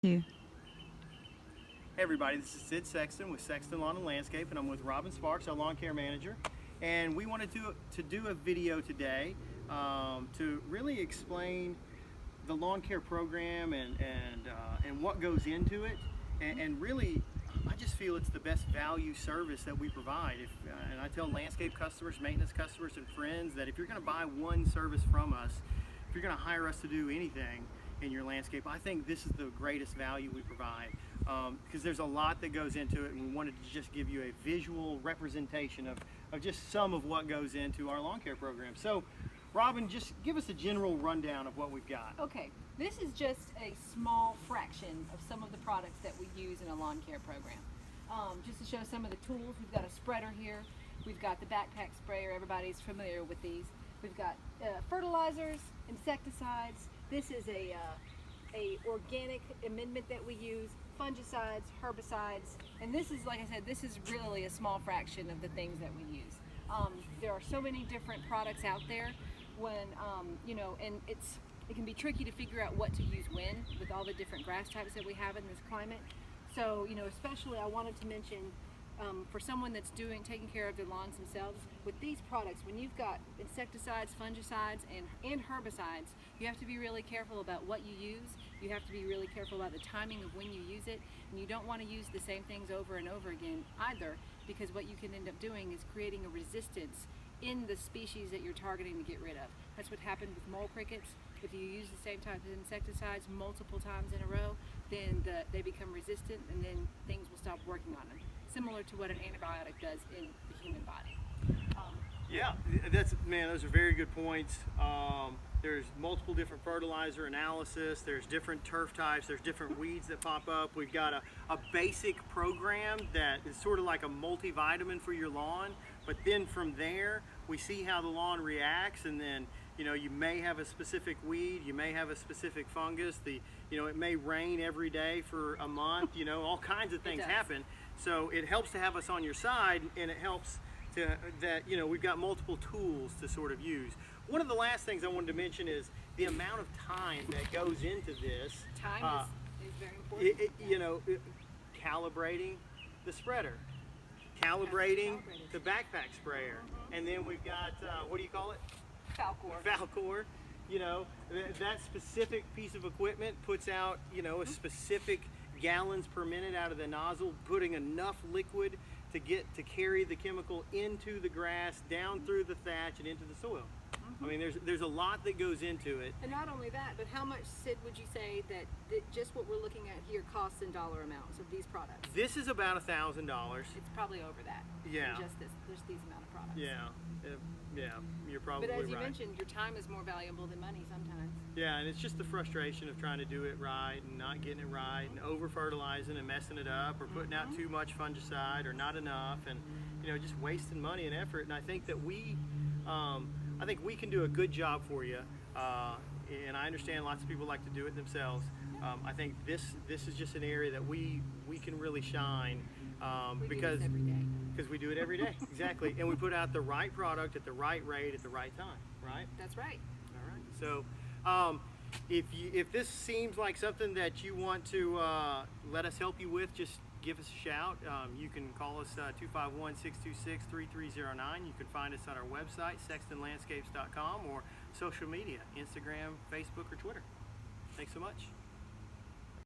Hey everybody, this is Sexton with Sexton Lawn and Landscape, and I'm with Robyn Sparks, our lawn care manager. And we wanted to do a video today to really explain the lawn care program and what goes into it. And really, I just feel it's the best value service that we provide. And I tell landscape customers, maintenance customers, and friends that if you're going to buy one service from us, if you're going to hire us to do anything in your landscape, I think this is the greatest value we provide, because there's a lot that goes into it, and we wanted to just give you a visual representation of just some of what goes into our lawn care program. So Robyn, just give us a general rundown of what we've got. Okay, this is just a small fraction of some of the products that we use in a lawn care program. Just to show some of the tools, we've got a spreader here. We've got the backpack sprayer. Everybody's familiar with these. We've got fertilizers, insecticides. This is a organic amendment that we use, fungicides, herbicides, and this is, like I said, this is really a small fraction of the things that we use. There are so many different products out there when, and it can be tricky to figure out what to use when with all the different grass types that we have in this climate. So, especially I wanted to mention for someone that's taking care of their lawns themselves, with these products, when you've got insecticides, fungicides, and herbicides, you have to be really careful about what you use. You have to be really careful about the timing of when you use it, and you don't want to use the same things over and over again either, because what you can end up doing is creating a resistance in the species that you're targeting to get rid of. That's what happened with mole crickets. If you use the same type of insecticides multiple times in a row, then they become resistant, and then things will stop working on them. Similar to what an antibiotic does in the human body. Yeah, those are very good points. There's multiple different fertilizer analysis, there's different turf types, there's different weeds that pop up. We've got a basic program that is sort of like a multivitamin for your lawn, but then from there we see how the lawn reacts, and then you may have a specific weed, you may have a specific fungus, it may rain every day for a month, all kinds of things happen. So it helps to have us on your side, and it helps that we've got multiple tools to sort of use. One of the last things I wanted to mention is the amount of time that goes into this. Time is very important. Calibrating the spreader, calibrating the backpack sprayer, and then we've got, what do you call it? Falcor. That specific piece of equipment puts out, a specific gallons per minute out of the nozzle, putting enough liquid to carry the chemical into the grass, down through the thatch, and into the soil. I mean, there's a lot that goes into it. And not only that, but how much, Sid, would you say that just what we're looking at here costs in dollar amounts of these products? This is about $1,000. It's probably over that. Yeah. Just these amount of products. Yeah, you're probably right. But as you mentioned, your time is more valuable than money sometimes. Yeah, and it's just the frustration of trying to do it right and not getting it right, and over fertilizing and messing it up, or putting out too much fungicide or not enough, and just wasting money and effort. And I think that we can do a good job for you, and I understand lots of people like to do it themselves. I think this is just an area that we can really shine, because we do it every day. Exactly. And we put out the right product at the right rate at the right time, right? That's right. All right. So if this seems like something that you want to let us help you with, just give us a shout. You can call us 251-626-3309. You can find us on our website, sextonlandscapes.com, or social media, Instagram, Facebook, or Twitter. Thanks so much.